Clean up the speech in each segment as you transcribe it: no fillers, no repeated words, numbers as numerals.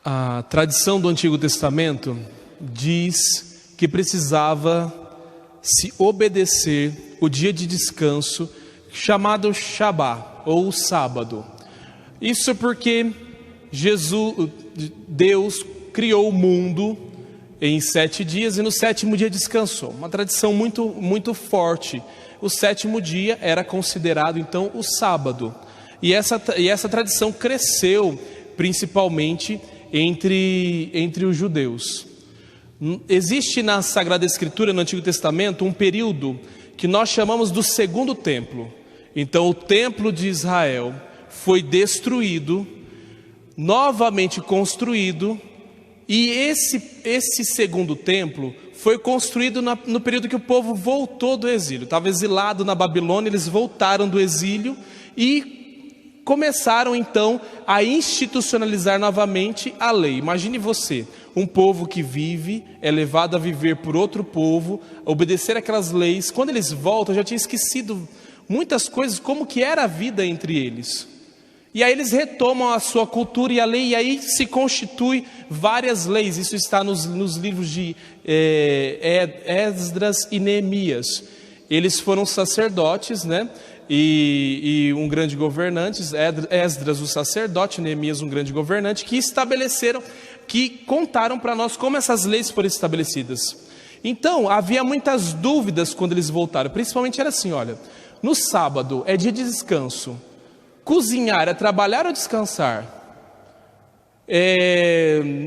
A tradição do Antigo Testamento diz que precisava se obedecer o dia de descanso chamado Shabá, ou sábado. Isso porque Deus criou o mundo em 7 dias e no 7º dia descansou. Uma tradição muito, muito forte. O 7º dia era considerado então o sábado. E essa tradição cresceu principalmente entre os judeus. Existe na Sagrada Escritura, no Antigo Testamento, um período que nós chamamos do Segundo Templo. Então o Templo de Israel foi destruído, novamente construído, e esse Segundo Templo foi construído no período que o povo voltou do exílio. Estava exilado na Babilônia, eles voltaram do exílio e começaram então a institucionalizar novamente a lei. Imagine você, um povo que vive, é levado a viver por outro povo, obedecer aquelas leis. Quando eles voltam, já tinha esquecido muitas coisas, como que era a vida entre eles. E aí eles retomam a sua cultura e a lei, e aí se constitui várias leis. Isso está nos livros de Esdras e Neemias. Eles foram sacerdotes, né? E um grande governante, Esdras o sacerdote, Neemias um grande governante, que estabeleceram, que contaram para nós como essas leis foram estabelecidas. Então havia muitas dúvidas quando eles voltaram, principalmente era assim, olha, no sábado é dia de descanso, cozinhar é trabalhar ou descansar?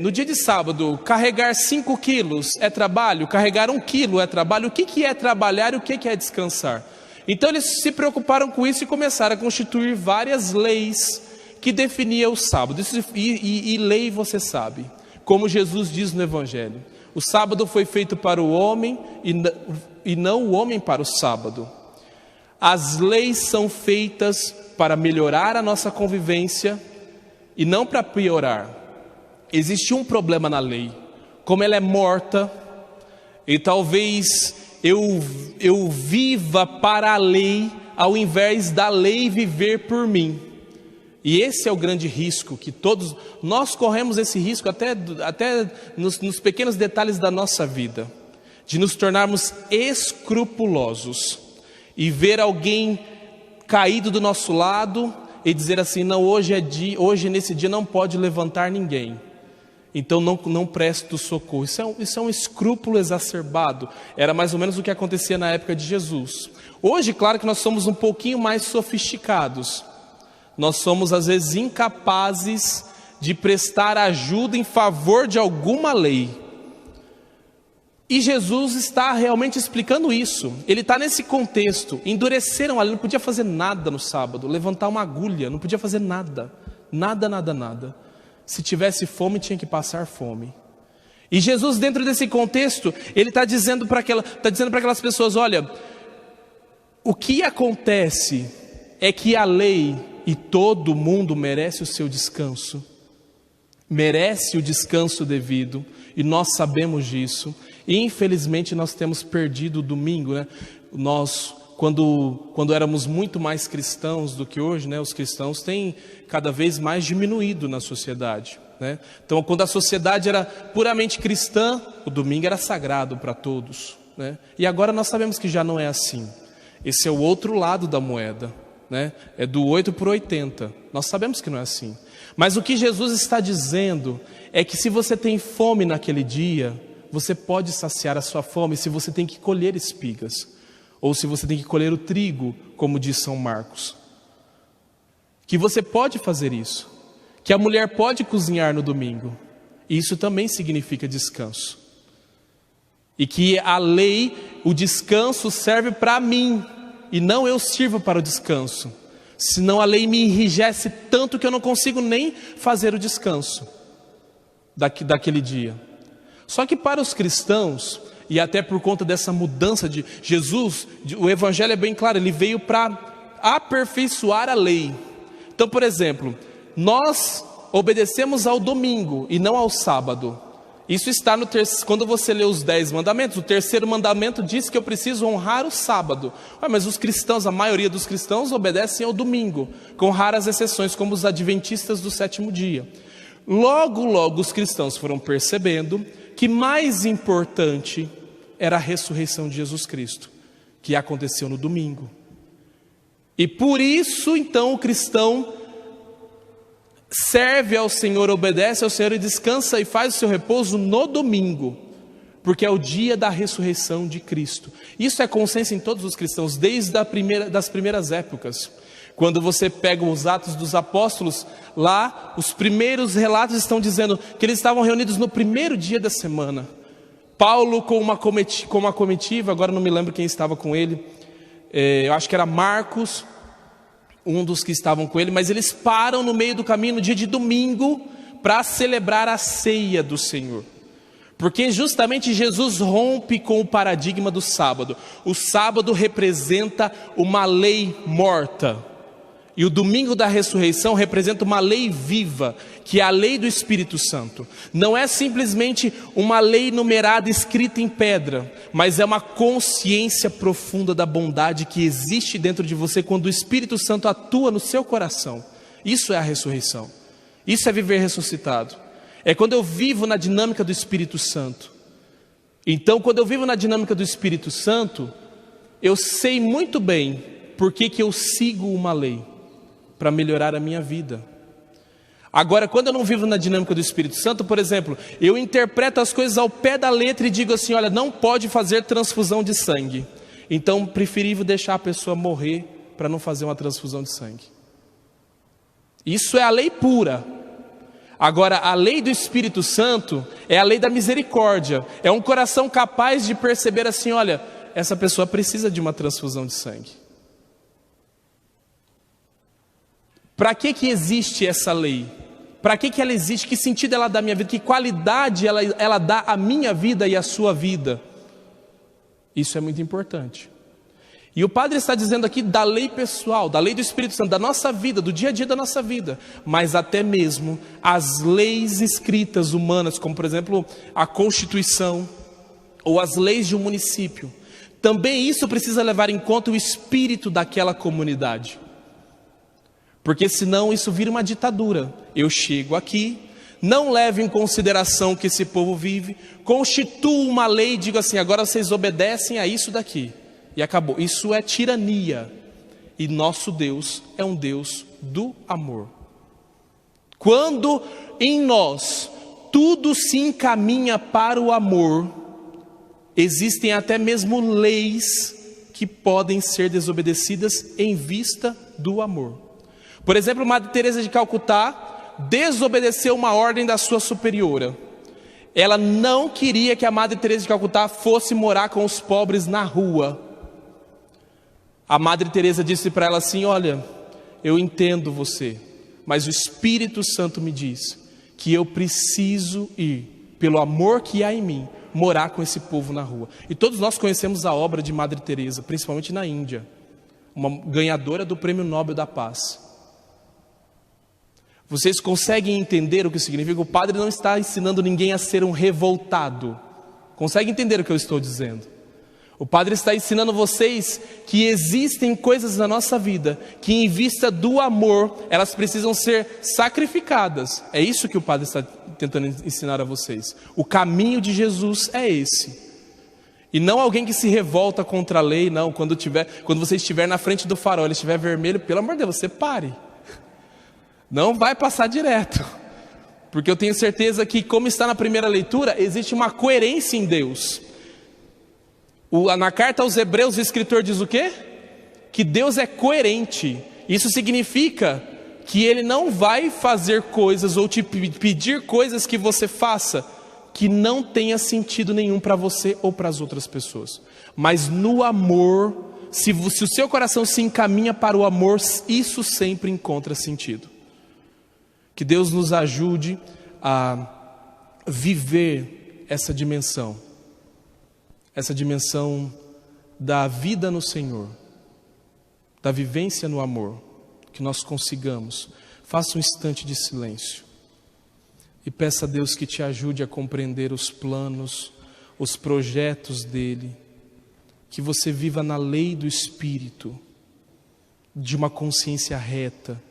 No dia de sábado, carregar 5 quilos é trabalho? Carregar 1 quilo é trabalho? O que é trabalhar e o que é descansar? Então eles se preocuparam com isso e começaram a constituir várias leis que definiam o sábado. E lei você sabe, como Jesus diz no Evangelho, o sábado foi feito para o homem e não o homem para o sábado. As leis são feitas para melhorar a nossa convivência e não para piorar. Existe um problema na lei, como ela é morta, e talvez eu viva para a lei, ao invés da lei viver por mim. E esse é o grande risco, que todos nós corremos esse risco, até nos pequenos detalhes da nossa vida, de nos tornarmos escrupulosos, e ver alguém caído do nosso lado, e dizer assim, não, hoje nesse dia não pode levantar ninguém, então não presto socorro. Isso é um escrúpulo exacerbado. Era mais ou menos o que acontecia na época de Jesus. Hoje, claro que nós somos um pouquinho mais sofisticados. Nós somos às vezes incapazes de prestar ajuda em favor de alguma lei. E Jesus está realmente explicando isso. Ele está nesse contexto. Endureceram a lei, não podia fazer nada no sábado, levantar uma agulha, não podia fazer nada. Nada. Se tivesse fome, tinha que passar fome. E Jesus, dentro desse contexto, ele está dizendo para aquelas pessoas, olha, o que acontece é que a lei, e todo mundo merece o seu descanso, merece o descanso devido, e nós sabemos disso. E infelizmente nós temos perdido o domingo, né? Nós, quando éramos muito mais cristãos do que hoje, né? Os cristãos têm cada vez mais diminuído na sociedade, né? Então quando a sociedade era puramente cristã, o domingo era sagrado para todos, né? E agora nós sabemos que já não é assim. Esse é o outro lado da moeda, né? É do 8 por 80. Nós sabemos que não é assim. Mas o que Jesus está dizendo é que se você tem fome naquele dia, você pode saciar a sua fome se você tem que colher espigas, ou se você tem que colher o trigo, como diz São Marcos. Que você pode fazer isso, que a mulher pode cozinhar no domingo, e isso também significa descanso. E que a lei, o descanso serve para mim, e não eu sirvo para o descanso. Senão a lei me enrijece tanto que eu não consigo nem fazer o descanso daquele dia. Só que para os cristãos, e até por conta dessa mudança de Jesus, o Evangelho é bem claro, ele veio para aperfeiçoar a lei. Então, por exemplo, nós obedecemos ao domingo e não ao sábado. Isso está quando você lê os 10 mandamentos, o 3º mandamento diz que eu preciso honrar o sábado. Mas os cristãos, a maioria dos cristãos obedecem ao domingo, com raras exceções, como os adventistas do 7º dia. Logo os cristãos foram percebendo que mais importante era a ressurreição de Jesus Cristo, que aconteceu no domingo. E por isso, então, o cristão serve ao Senhor, obedece ao Senhor e descansa e faz o seu repouso no domingo, porque é o dia da ressurreição de Cristo. Isso é consenso em todos os cristãos, desde das primeiras épocas. Quando você pega os Atos dos Apóstolos, lá os primeiros relatos estão dizendo que eles estavam reunidos no primeiro dia da semana. Paulo com uma comitiva, agora não me lembro quem estava com ele, eu acho que era Marcos, um dos que estavam com ele, mas eles param no meio do caminho no dia de domingo para celebrar a ceia do Senhor. Porque justamente Jesus rompe com o paradigma do sábado. O sábado representa uma lei morta. E o domingo da ressurreição representa uma lei viva, que é a lei do Espírito Santo. Não é simplesmente uma lei numerada escrita em pedra, mas é uma consciência profunda da bondade que existe dentro de você quando o Espírito Santo atua no seu coração. Isso é a ressurreição. Isso é viver ressuscitado. É quando eu vivo na dinâmica do Espírito Santo. Então, quando eu vivo na dinâmica do Espírito Santo, eu sei muito bem por que eu sigo uma lei. Para melhorar a minha vida. Agora, quando eu não vivo na dinâmica do Espírito Santo, por exemplo, eu interpreto as coisas ao pé da letra e digo assim, olha, não pode fazer transfusão de sangue. Então, preferível deixar a pessoa morrer para não fazer uma transfusão de sangue. Isso é a lei pura. Agora, a lei do Espírito Santo é a lei da misericórdia. É um coração capaz de perceber assim, olha, essa pessoa precisa de uma transfusão de sangue. Para que existe essa lei? Para que ela existe? Que sentido ela dá à minha vida? Que qualidade ela dá à minha vida e à sua vida? Isso é muito importante. E o padre está dizendo aqui da lei pessoal, da lei do Espírito Santo, da nossa vida, do dia a dia da nossa vida. Mas até mesmo as leis escritas humanas, como por exemplo a Constituição ou as leis de um município. Também isso precisa levar em conta o espírito daquela comunidade. Porque senão isso vira uma ditadura. Eu chego aqui, não levo em consideração o que esse povo vive, constituo uma lei e digo assim, agora vocês obedecem a isso daqui. E acabou. Isso é tirania. E nosso Deus é um Deus do amor. Quando em nós tudo se encaminha para o amor, existem até mesmo leis que podem ser desobedecidas em vista do amor. Por exemplo, Madre Teresa de Calcutá desobedeceu uma ordem da sua superiora. Ela não queria que a Madre Teresa de Calcutá fosse morar com os pobres na rua. A Madre Teresa disse para ela assim, olha, eu entendo você, mas o Espírito Santo me diz que eu preciso ir, pelo amor que há em mim, morar com esse povo na rua. E todos nós conhecemos a obra de Madre Teresa, principalmente na Índia, uma ganhadora do Prêmio Nobel da Paz. Vocês conseguem entender o que significa? O padre não está ensinando ninguém a ser um revoltado. Consegue entender o que eu estou dizendo? O padre está ensinando vocês que existem coisas na nossa vida que em vista do amor, elas precisam ser sacrificadas. É isso que o padre está tentando ensinar a vocês. O caminho de Jesus é esse. E não alguém que se revolta contra a lei, não. Quando você estiver na frente do farol, ele estiver vermelho, pelo amor de Deus, você pare. Não vai passar direto, porque eu tenho certeza que, como está na primeira leitura, existe uma coerência em Deus. Na carta aos Hebreus, o escritor diz o quê? Que Deus é coerente. Isso significa que Ele não vai fazer coisas ou te pedir coisas que você faça que não tenha sentido nenhum para você ou para as outras pessoas. Mas no amor, se o seu coração se encaminha para o amor, isso sempre encontra sentido. Que Deus nos ajude a viver essa dimensão da vida no Senhor, da vivência no amor, que nós consigamos. Faça um instante de silêncio e peça a Deus que te ajude a compreender os planos, os projetos dEle, que você viva na lei do Espírito, de uma consciência reta,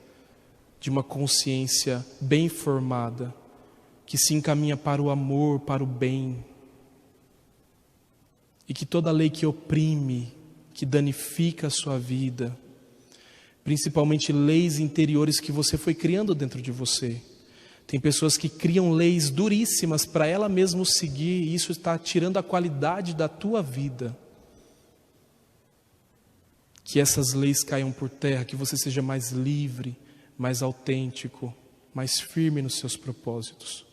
de uma consciência bem formada, que se encaminha para o amor, para o bem. E que toda lei que oprime, que danifica a sua vida, principalmente leis interiores que você foi criando dentro de você. Tem pessoas que criam leis duríssimas para ela mesma seguir, e isso está tirando a qualidade da tua vida. Que essas leis caiam por terra, que você seja mais livre, mais autêntico, mais firme nos seus propósitos.